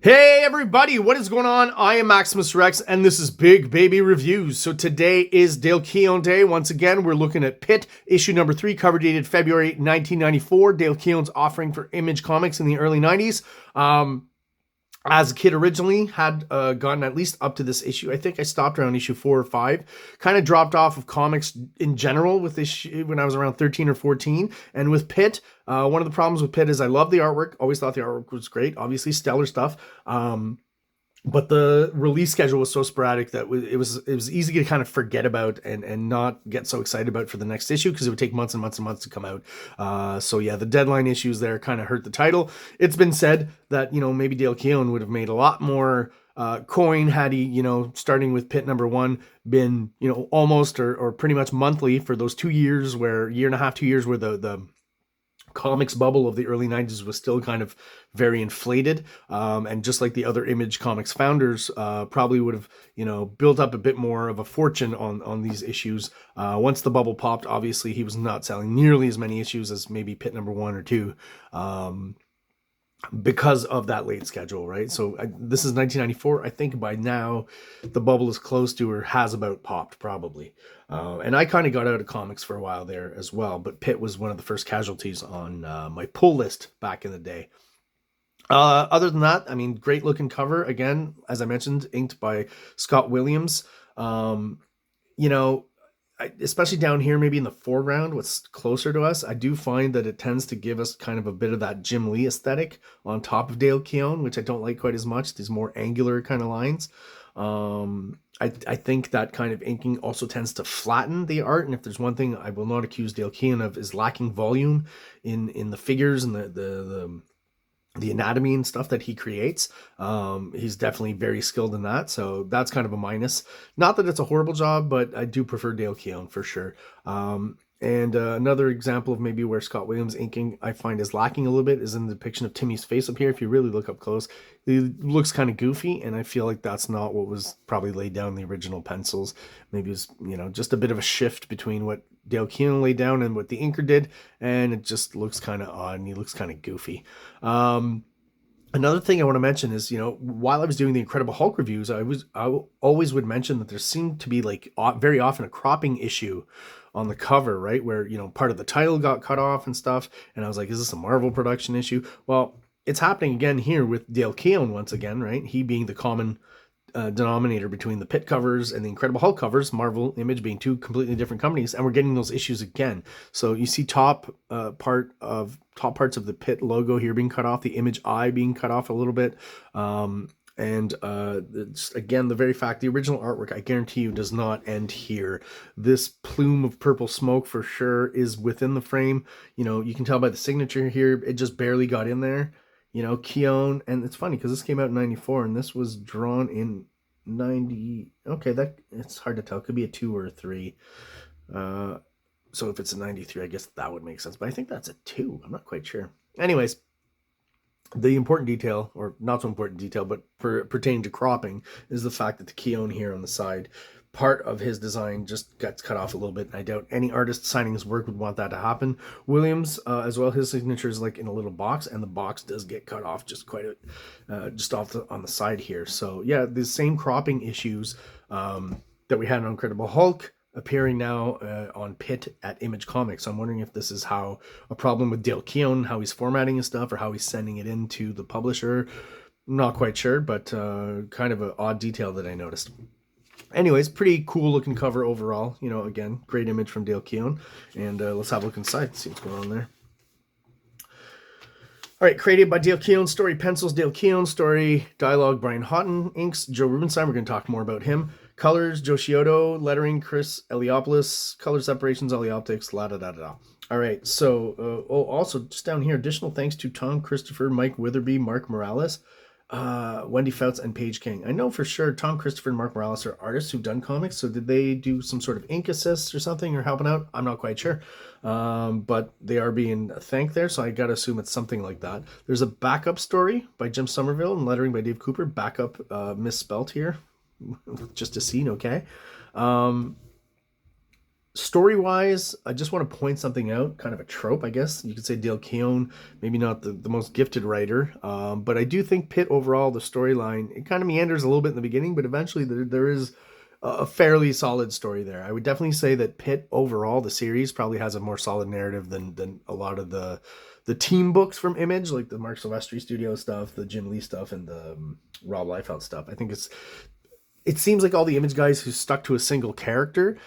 Hey everybody, what is going on? I am Maximus Rex and this is Big Baby Reviews. So today is Dale Keown Day. Once again, we're looking at PITT, issue number 3, cover dated February 1994. Dale Keown's offering for Image Comics in the early 90s. As a kid originally, had gotten at least up to this issue. I think I stopped around issue 4 or 5. Kind of dropped off of comics in general with this when I was around 13 or 14. And with PITT, one of the problems with PITT is I love the artwork. Always thought the artwork was great. Obviously, stellar stuff. But the release schedule was so sporadic that it was easy to kind of forget about and not get so excited about for the next issue because it would take months and months and months to come out. So yeah, the deadline issues there kind of hurt the title. It's been said that, maybe Dale Keown would have made a lot more coin had he, starting with PITT number 1, been, almost or pretty much monthly for those 2 years year and a half, 2 years where the comics bubble of the early 90s was still kind of very inflated, and just like the other Image Comics founders, probably would have built up a bit more of a fortune on these issues. Once the bubble popped, obviously he was not selling nearly as many issues as maybe PITT number 1 or 2, because of that late schedule, right? So this is 1994. I think by now the bubble is close to or has about popped probably. And I kind of got out of comics for a while there as well, but PITT was one of the first casualties on my pull list back in the day. Other than that, I mean, great looking cover. Again, as I mentioned, inked by Scott Williams. Especially down here, maybe in the foreground, what's closer to us, I do find that it tends to give us kind of a bit of that Jim Lee aesthetic on top of Dale Keown, which I don't like quite as much. These more angular kind of lines. I think that kind of inking also tends to flatten the art, and if there's one thing I will not accuse Dale Keown of is lacking volume in the figures and the anatomy and stuff that he creates. He's definitely very skilled in that, so that's kind of a minus. Not that it's a horrible job, but I do prefer Dale Keown for sure. And another example of maybe where Scott Williams inking I find is lacking a little bit is in the depiction of Timmy's face up here. If you really look up close, he looks kind of goofy, and I feel like that's not what was probably laid down in the original pencils. Maybe it's, just a bit of a shift between what Dale Keown laid down and what the inker did, and it just looks kind of odd, and he looks kind of goofy. Another thing I want to mention is, while I was doing the Incredible Hulk reviews, I always would mention that there seemed to be very often a cropping issue on the cover, right? Where, part of the title got cut off and stuff. And I was like, is this a Marvel production issue? Well, it's happening again here with Dale Keown once again, right? He being the common denominator between the PITT covers and the Incredible Hulk covers, Marvel Image being two completely different companies, and we're getting those issues again. So you see top parts of the PITT logo here being cut off, the Image eye being cut off a little bit, and again, the very fact, the original artwork, I guarantee you, does not end here. This plume of purple smoke for sure is within the frame. You can tell by the signature here, it just barely got in there. Keown, and it's funny because this came out in 94 and this was drawn in 90. Okay, that it's hard to tell. It could be a 2 or a 3. So if it's a 93, I guess that would make sense. But I think that's a 2. I'm not quite sure. Anyways, the important detail, or not so important detail, but pertaining to cropping, is the fact that the Keown here on the side, part of his design just gets cut off a little bit. I doubt any artist signing his work would want that to happen. Williams, as well, his signature is in a little box, and the box does get cut off just quite just off on the side here. So yeah, the same cropping issues that we had on Incredible Hulk appearing now on PITT at Image Comics. So I'm wondering if this is how a problem with Dale Keown, how he's formatting his stuff, or how he's sending it into the publisher. I'm not quite sure, but kind of an odd detail that I noticed. Anyways, pretty cool looking cover overall. Again, great image from Dale Keown. And let's have a look inside, see what's going on there. All right, created by Dale Keown, story pencils, Dale Keown, story dialogue, Brian Houghton, inks, Joe Rubenstein. We're going to talk more about him. Colors, Joe Chiodo, lettering, Chris Eliopoulos, color separations, Elioptics, la da da da. All right, so also just down here, additional thanks to Tom Christopher, Mike Witherby, Mark Morales, Wendy Fouts, and Paige King. I know for sure Tom Christopher and Mark Morales are artists who've done comics, so did they do some sort of ink assist or something, or helping out? I'm not quite sure, but they are being thanked there, so I gotta assume it's something like that. There's a backup story by Jim Somerville and lettering by Dave Cooper. Backup misspelt here, just a scene, okay. Story-wise, I just want to point something out, kind of a trope, I guess. You could say Dale Keown, maybe not the most gifted writer, but I do think Pitt overall, the storyline, it kind of meanders a little bit in the beginning, but eventually there is a fairly solid story there. I would definitely say that Pitt overall, the series, probably has a more solid narrative than a lot of the team books from Image, like the Mark Silvestri studio stuff, the Jim Lee stuff, and the Rob Liefeld stuff. I think it seems like all the Image guys who stuck to a single character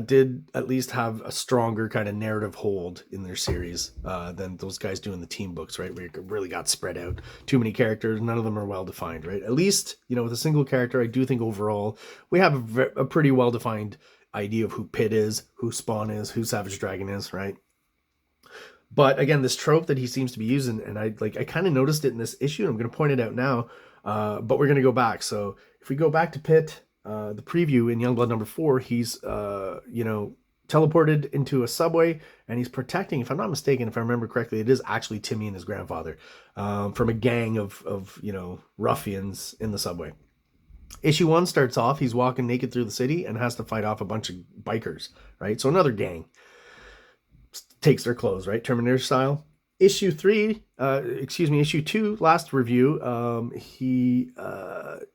did at least have a stronger kind of narrative hold in their series than those guys do in the team books, right? Where you really got spread out, too many characters, none of them are well defined, right? At least, with a single character, I do think overall we have a pretty well defined idea of who Pitt is, who Spawn is, who Savage Dragon is, right? But again, this trope that he seems to be using, and I kind of noticed it in this issue, and I'm going to point it out now. But we're going to go back. So if we go back to Pitt, the preview in Youngblood #4, he's teleported into a subway, and he's protecting, if I'm not mistaken, if I remember correctly, it is actually Timmy and his grandfather from a gang of ruffians in the subway. Issue 1 starts off, he's walking naked through the city and has to fight off a bunch of bikers, right? So another gang takes their clothes, right? Terminator style. Issue 2, last review, he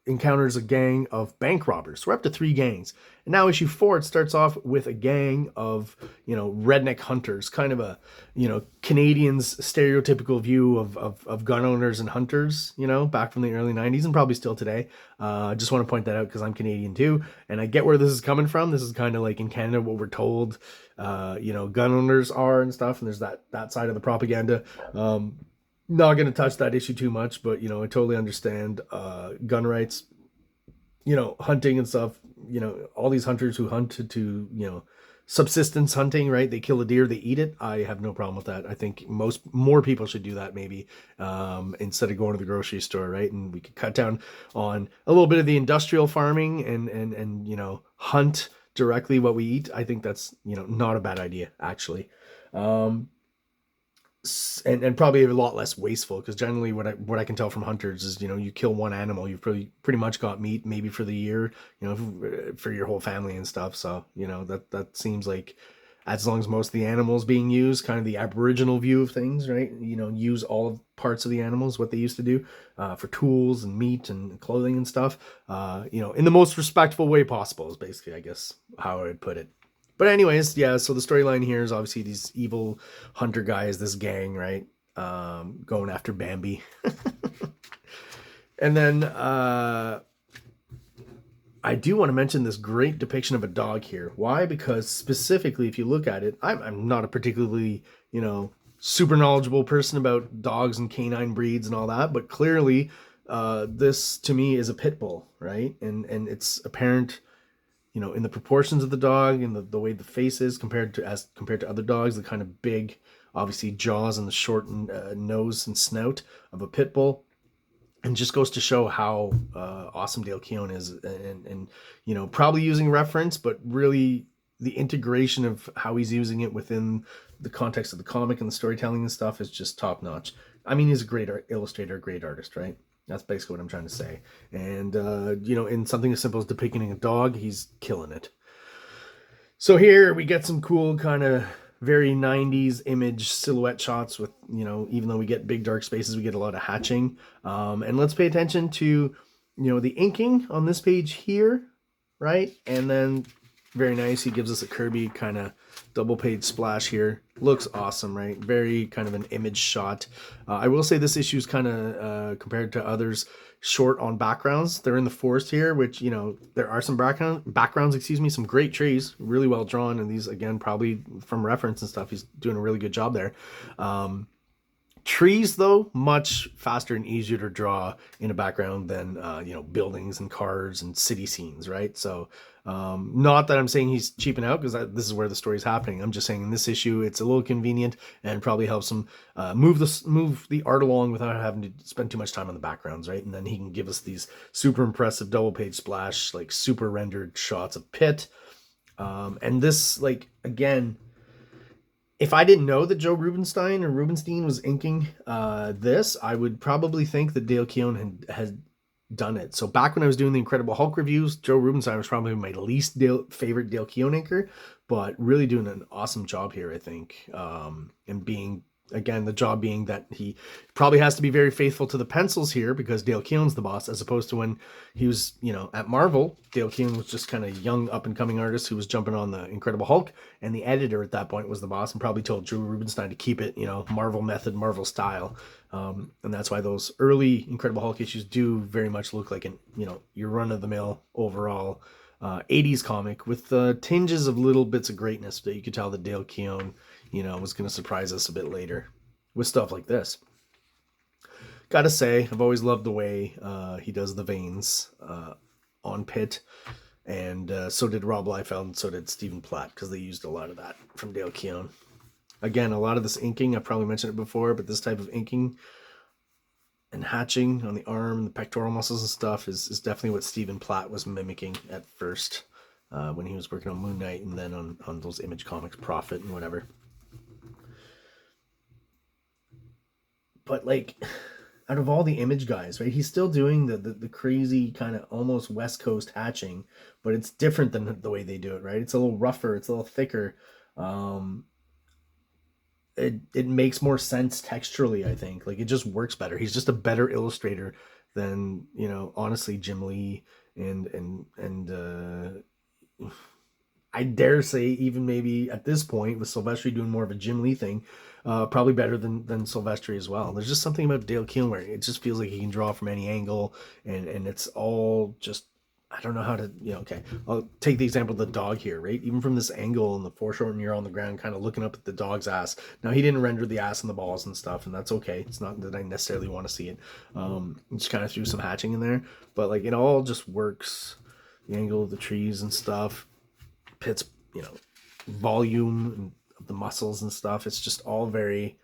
encounters a gang of bank robbers. So we're up to 3 gangs. And now issue 4, it starts off with a gang of, redneck hunters, kind of a, Canadians' stereotypical view of gun owners and hunters, back from the early 90s and probably still today. I just want to point that out because I'm Canadian too. And I get where this is coming from. This is kind of like in Canada what we're told, gun owners are and stuff. And there's that side of the propaganda. Not going to touch that issue too much, but, I totally understand gun rights, hunting and stuff, all these hunters who hunt to subsistence hunting, right? They kill a deer, they eat it. I have no problem with that. I think more people should do that maybe instead of going to the grocery store, right? And we could cut down on a little bit of the industrial farming and hunt directly what we eat. I think that's, not a bad idea, actually. And probably a lot less wasteful, because generally what I can tell from hunters is, you kill one animal, you've pretty much got meat maybe for the year, for your whole family and stuff. So that seems like, as long as most of the animals being used, kind of the Aboriginal view of things, right? Use all parts of the animals, what they used to do for tools and meat and clothing and stuff, in the most respectful way possible is basically, I guess, how I would put it. But anyways, yeah, so the storyline here is obviously these evil hunter guys, this gang, right? Going after Bambi. And then I do want to mention this great depiction of a dog here. Why? Because specifically, if you look at it, I'm not a particularly, super knowledgeable person about dogs and canine breeds and all that, but clearly this to me is a pit bull, right? And it's apparent, in the proportions of the dog and the way the face is compared to other dogs, the kind of big, obviously jaws and the short nose and snout of a pit bull. And just goes to show how awesome Dale Keown is, and probably using reference, but really the integration of how he's using it within the context of the comic and the storytelling and stuff is just top notch. I mean, he's a great illustrator, great artist, right? That's basically what I'm trying to say. And in something as simple as depicting a dog, he's killing it. So here we get some cool kind of very 90s Image silhouette shots with, even though we get big dark spaces, we get a lot of hatching. And let's pay attention to, the inking on this page here, right? And then very nice, he gives us a Kirby kind of double page splash here. Looks awesome, right? Very kind of an Image shot. I will say this issue is kind of, compared to others, short on backgrounds. They're in the forest here, which, there are some backgrounds, some great trees, really well drawn. And these, again, probably from reference and stuff, he's doing a really good job there. Trees, though, much faster and easier to draw in a background than, buildings and cars and city scenes, right? So not that I'm saying he's cheaping out, because this is where the story's happening. I'm just saying in this issue, it's a little convenient and probably helps him move the art along without having to spend too much time on the backgrounds, right? And then he can give us these super impressive double page splash, like super rendered shots of Pitt. And this, like, again, if I didn't know that Joe Rubinstein was inking this, I would probably think that Dale Keown had done it. So back when I was doing the Incredible Hulk reviews, Joe Rubinstein was probably my least favorite Dale Keown anchor, but really doing an awesome job here, I think. And being, again, the job being that he probably has to be very faithful to the pencils here because Dale Keown's the boss, as opposed to when he was, at Marvel. Dale Keown was just kind of young up and coming artist who was jumping on the Incredible Hulk, and the editor at that point was the boss and probably told Joe Rubinstein to keep it, Marvel method, Marvel style. And that's why those early Incredible Hulk issues do very much look like your run of the mill overall 80s comic with tinges of little bits of greatness that you could tell that Dale Keown, was going to surprise us a bit later with stuff like this. Gotta say, I've always loved the way he does the veins on PITT, and so did Rob Liefeld, and so did Stephen Platt, because they used a lot of that from Dale Keown. Again, a lot of this inking, I've probably mentioned it before, but this type of inking and hatching on the arm and the pectoral muscles and stuff is definitely what Stephen Platt was mimicking at first when he was working on Moon Knight, and then on those Image Comics Prophet and whatever. But out of all the Image guys, right, he's still doing the crazy kind of almost West Coast hatching, but it's different than the way they do it, right? It's a little rougher, it's a little thicker. It makes more sense texturally, I think. It just works better. He's just a better illustrator than, honestly, Jim Lee and I dare say even maybe at this point with Silvestri doing more of a Jim Lee thing, probably better than Silvestri as well. There's just something about Dale Keown where it just feels like he can draw from any angle, and it's all just, I don't know how to, okay. I'll take the example of the dog here, right? Even from this angle in the foreshorten, you're on the ground kind of looking up at the dog's ass. Now, he didn't render the ass and the balls and stuff, and that's okay. It's not that I necessarily want to see it. Just kind of threw some hatching in there, but it all just works. The angle of the trees and stuff, PITT's, volume of the muscles and stuff. It's just all very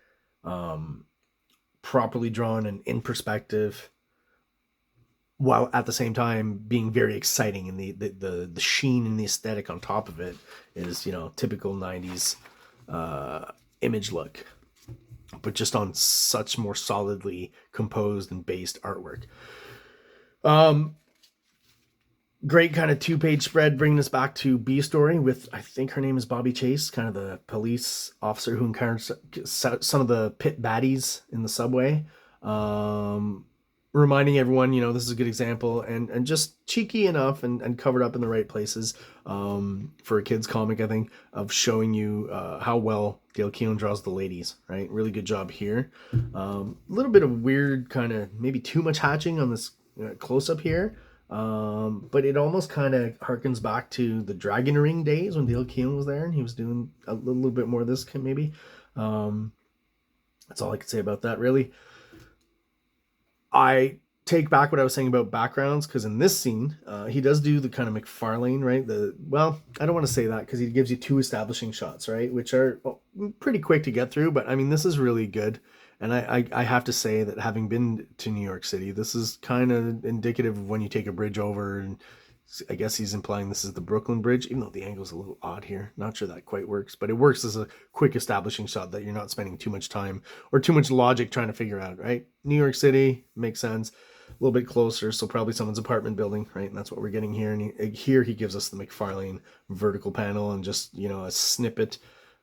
properly drawn and in perspective, while at the same time being very exciting, and the sheen and the aesthetic on top of it is, typical 90s Image look, but just on such more solidly composed and based artwork. Great kind of 2-page spread, bringing us back to B story with, I think her name is Bobby Chase, kind of the police officer who encounters some of the PITT baddies in the subway. Reminding everyone, this is a good example, and just cheeky enough and covered up in the right places for a kid's comic, I think, of showing you how well Dale Keown draws the ladies, right? Really good job here. A little bit of weird kind of maybe too much hatching on this close-up here. But it almost kind of harkens back to the Dragon Ring days when Dale Keown was there and he was doing a little bit more of this, maybe. That's all I could say about that, really. I take back what I was saying about backgrounds, because in this scene, he does do the kind of McFarlane, right? I don't want to say that because he gives you 2 establishing shots, right? Which are pretty quick to get through, but I mean, this is really good. And I have to say that having been to New York City, this is kind of indicative of when you take a bridge over, and I guess he's implying this is the Brooklyn Bridge, even though the angle's a little odd here. Not sure that quite works, but it works as a quick establishing shot that you're not spending too much time or too much logic trying to figure out, right? New York City makes sense. A little bit closer, so probably someone's apartment building, right? And that's what we're getting here. And here he gives us the McFarlane vertical panel and just, a snippet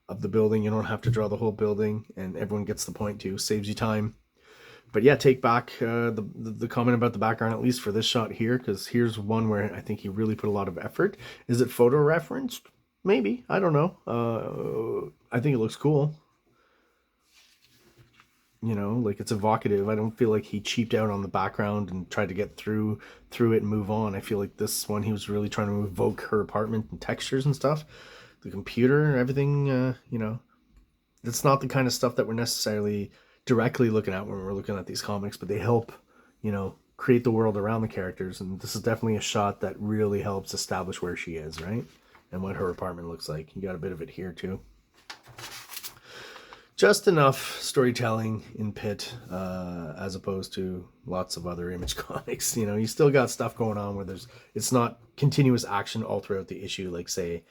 of the building. You don't have to draw the whole building, and everyone gets the point too. Saves you time. But yeah, take back the comment about the background, at least for this shot here, because here's one where I think he really put a lot of effort. Is it photo referenced? Maybe. I don't know. I think it looks cool. It's evocative. I don't feel like he cheaped out on the background and tried to get through it and move on. I feel like this one, he was really trying to evoke her apartment and textures and stuff. The computer, everything, it's not the kind of stuff that we're necessarily directly looking at when we're looking at these comics, but they help, create the world around the characters. And this is definitely a shot that really helps establish where she is, right? And what her apartment looks like. You got a bit of it here too. Just enough storytelling in PITT, as opposed to lots of other Image comics. You still got stuff going on where it's not continuous action all throughout the issue, like say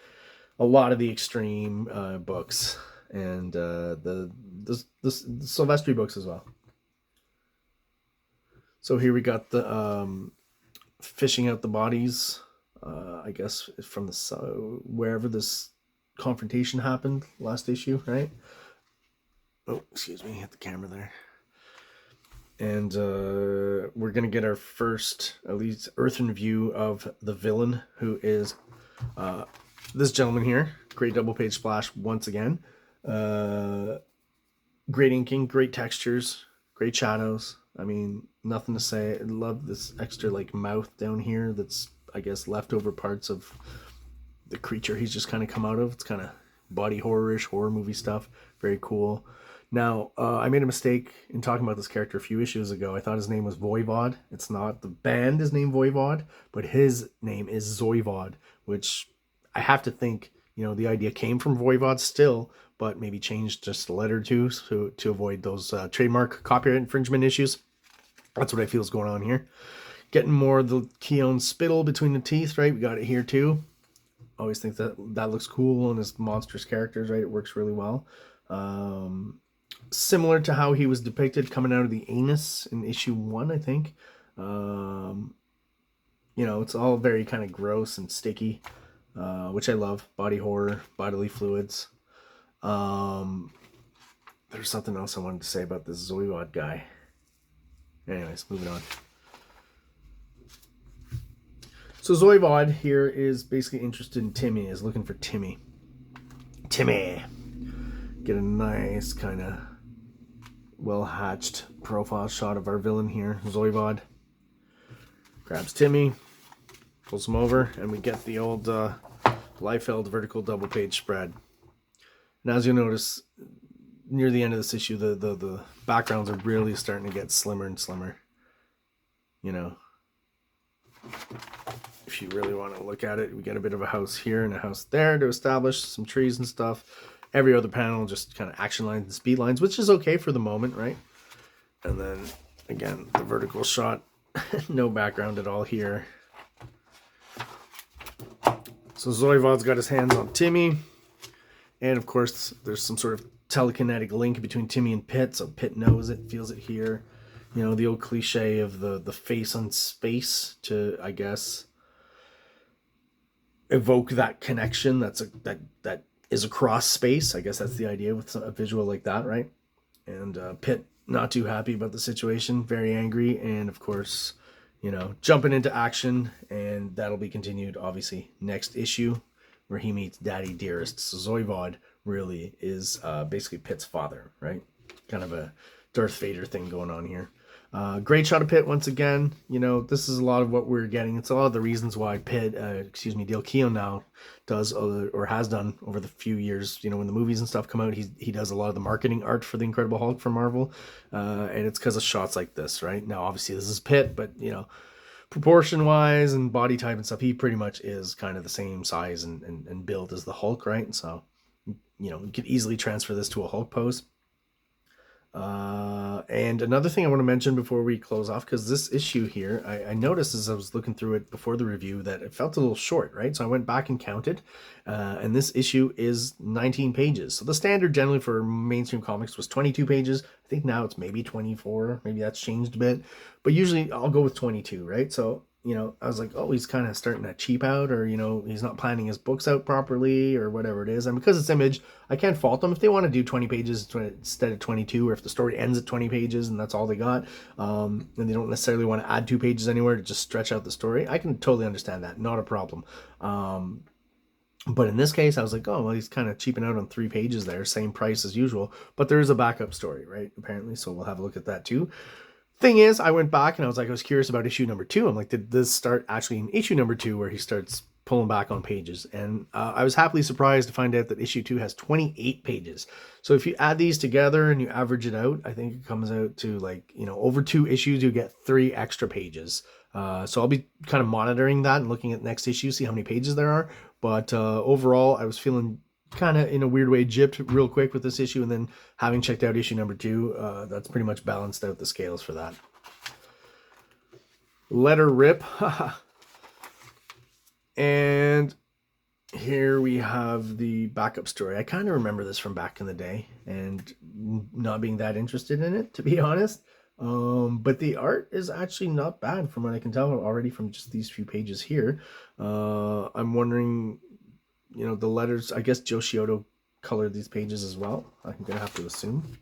a lot of the Extreme books and the Silvestri books as well. So here we got the fishing out the bodies, I guess, from the wherever this confrontation happened last issue, right? Oh, excuse me, hit the camera there. And we're going to get our first, at least, earthen view of the villain, who is this gentleman here. Great double page splash once again. Great inking, great textures, great shadows. I mean, nothing to say. I love this extra like mouth down here that's, I guess, leftover parts of the creature he's just kind of come out of. It's kind of body horror-ish, horror movie stuff. Very cool. Now, I made a mistake in talking about this character a few issues ago. I thought his name was Voivod. It's not. The band is named Voivod, but his name is Zoivod, which I have to think, you know, the idea came from Voivod still, but maybe changed just a letter or two to avoid those trademark copyright infringement issues. That's what I feel is going on here. Getting more of the Keon spittle between the teeth, right? We got it here too. Always think that looks cool on his monstrous characters, right? It works really well. Similar to how he was depicted coming out of the anus in issue 1, I think. You know, it's all very kind of gross and sticky, which I love. Body horror, bodily fluids. There's something else I wanted to say about this Zoivod guy. Anyways, moving on. So Zoivod here is basically interested in Timmy, is looking for Timmy. Timmy! Get a nice kind of well-hatched profile shot of our villain here, Zoivod. Grabs Timmy, pulls him over, and we get the old Liefeld vertical double page spread. And as you'll notice, near the end of this issue, the backgrounds are really starting to get slimmer and slimmer. You know, if you really want to look at it, we get a bit of a house here and a house there to establish some trees and stuff. Every other panel just kind of action lines and speed lines, which is okay for the moment, right? And then again, the vertical shot, no background at all here. So Zoivod's got his hands on Timmy, and of course there's some sort of telekinetic link between Timmy and PITT, so PITT knows it, feels it here. You know, the old cliche of the face on space to, I guess, evoke that connection that is across space. I guess that's the idea with a visual like that, right? And PITT not too happy about the situation, very angry, and of course, you know, jumping into action, and that'll be continued obviously next issue where he meets Daddy Dearest. So Zoivod really is basically PITT's father, right? Kind of a Darth Vader thing going on here. Great shot of PITT once again. You know, this is a lot of what we're getting. It's a lot of the reasons why Dale Keown now does or has done over the few years. You know, when the movies and stuff come out, he does a lot of the marketing art for the Incredible Hulk for Marvel, and it's because of shots like this, right? Now, obviously, this is PITT, but you know, proportion-wise and body type and stuff, he pretty much is kind of the same size and build as the Hulk, right? And so, you know, you could easily transfer this to a Hulk pose. And another thing I want to mention before we close off, because this issue here, I noticed as I was looking through it before the review that it felt a little short, right? So I went back and counted, and this issue is 19 pages. So the standard generally for mainstream comics was 22 pages. I think now it's maybe 24, maybe that's changed a bit, but usually I'll go with 22, right? So, you know, I was like, oh, he's kind of starting to cheap out, or, you know, he's not planning his books out properly or whatever it is. And because it's Image, I can't fault them if they want to do 20 pages instead of 22, or if the story ends at 20 pages and that's all they got, and they don't necessarily want to add 2 pages anywhere to just stretch out the story. I can totally understand that. Not a problem. But in this case, I was like, oh, well, he's kind of cheaping out on 3 pages there, same price as usual. But there is a backup story, right, apparently, so we'll have a look at that too. Thing is, I went back and I was curious about issue number 2. I'm like, did this start actually in issue number 2 where he starts pulling back on pages? And I was happily surprised to find out that issue 2 has 28 pages. So if you add these together and you average it out, I think it comes out to, like, you know, over 2 issues, you get 3 extra pages. So I'll be kind of monitoring that and looking at next issue, see how many pages there are. But overall, I was feeling kind of in a weird way gypped real quick with this issue, and then having checked out issue number 2, that's pretty much balanced out the scales for that. Letter rip. And here we have the backup story. I kind of remember this from back in the day and not being that interested in it, to be honest. But the art is actually not bad from what I can tell already from just these few pages here. I'm wondering, you know, the letters, I guess Joe Scioto colored these pages as well. I'm gonna have to assume.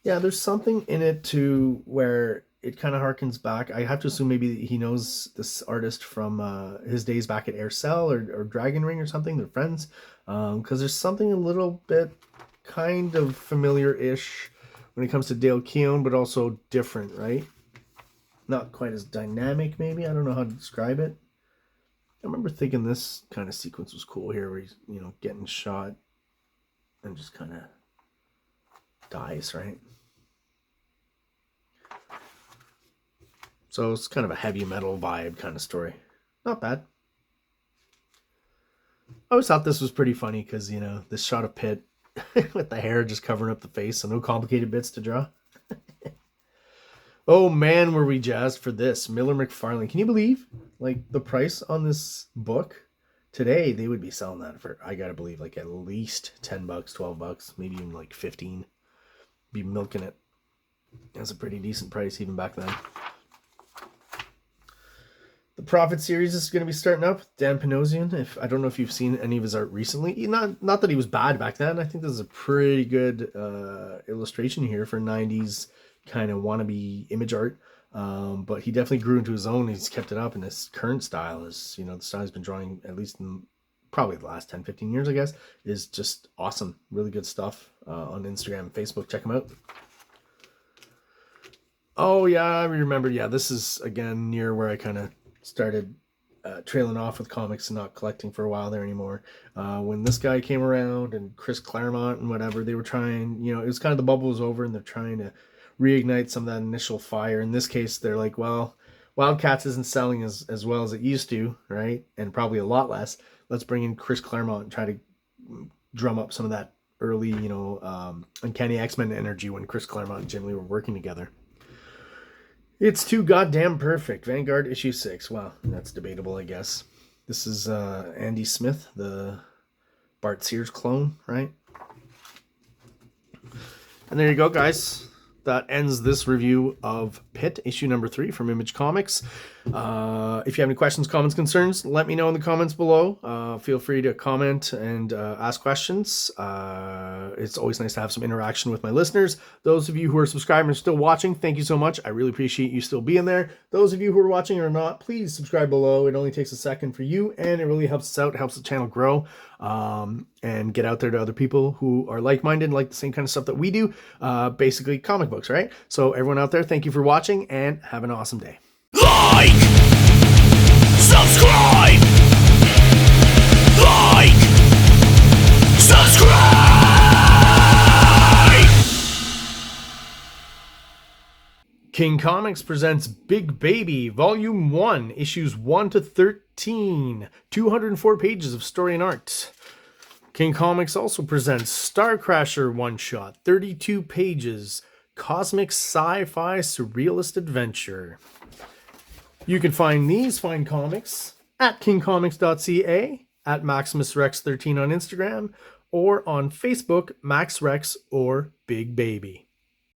Yeah, there's something in it to where it kind of harkens back. I have to assume maybe he knows this artist from his days back at Aircell or Dragon Ring or something. They're friends. Because there's something a little bit kind of familiar-ish when it comes to Dale Keown, but also different, right? Not quite as dynamic, maybe. I don't know how to describe it. I remember thinking this kind of sequence was cool here, where he's, you know, getting shot and just kind of dies, right? So it's kind of a heavy metal vibe kind of story. Not bad. I always thought this was pretty funny because, you know, this shot of Pitt with the hair just covering up the face, so no complicated bits to draw. Oh man, were we jazzed for this. Miller McFarlane. Can you believe, like, the price on this book? Today, they would be selling that for, I gotta believe, like at least 10 bucks, 12 bucks, maybe even like 15. Be milking it. That's a pretty decent price even back then. The Prophet series is going to be starting up. Dan Panosian. I don't know if you've seen any of his art recently. Not that he was bad back then. I think this is a pretty good illustration here for 90s kind of wannabe image art. But he definitely grew into his own. He's kept it up, and his current style is, you know, the style he's been drawing at least in probably the last 10, 15 years, I guess, is just awesome. Really good stuff on Instagram and Facebook. Check him out. Oh, yeah, I remember. Yeah, this is, again, near where I kind of started trailing off with comics and not collecting for a while there anymore. When this guy came around and Chris Claremont and whatever, they were trying, you know, it was kind of the bubble was over and they're trying to reignite some of that initial fire. In this case, they're like, well, Wildcats isn't selling as well as it used to, right? And probably a lot less. Let's bring in Chris Claremont and try to drum up some of that early, you know, Uncanny X-Men energy when Chris Claremont and Jim Lee were working together. It's too goddamn perfect. Vanguard issue 6. Wow, that's debatable, I guess. This is Andy Smith, the Bart Sears clone, right? And there you go, guys. That ends this review of Pitt, issue number 3 from Image Comics. If you have any questions, comments, concerns, let me know in the comments below. Feel free to comment and ask questions. It's always nice to have some interaction with my listeners. Those of you who are subscribing and still watching, thank you so much. I really appreciate you still being there. Those of you who are watching or not, please subscribe below. It only takes a second for you, and it really helps us out, helps the channel grow, and get out there to other people who are like-minded, like the same kind of stuff that we do, basically comic books, right? So everyone out there, thank you for watching, and have an awesome day. Like, subscribe, like, subscribe. King Comics presents Big Baby, Volume 1, Issues 1 to 13, 204 pages of story and art. King Comics also presents Star Crasher one-shot, 32 pages, cosmic sci-fi surrealist adventure. You can find these fine comics at KINGCOMICS.CA, at MaximusRex13 on Instagram, or on Facebook, MaxRex or Big Baby.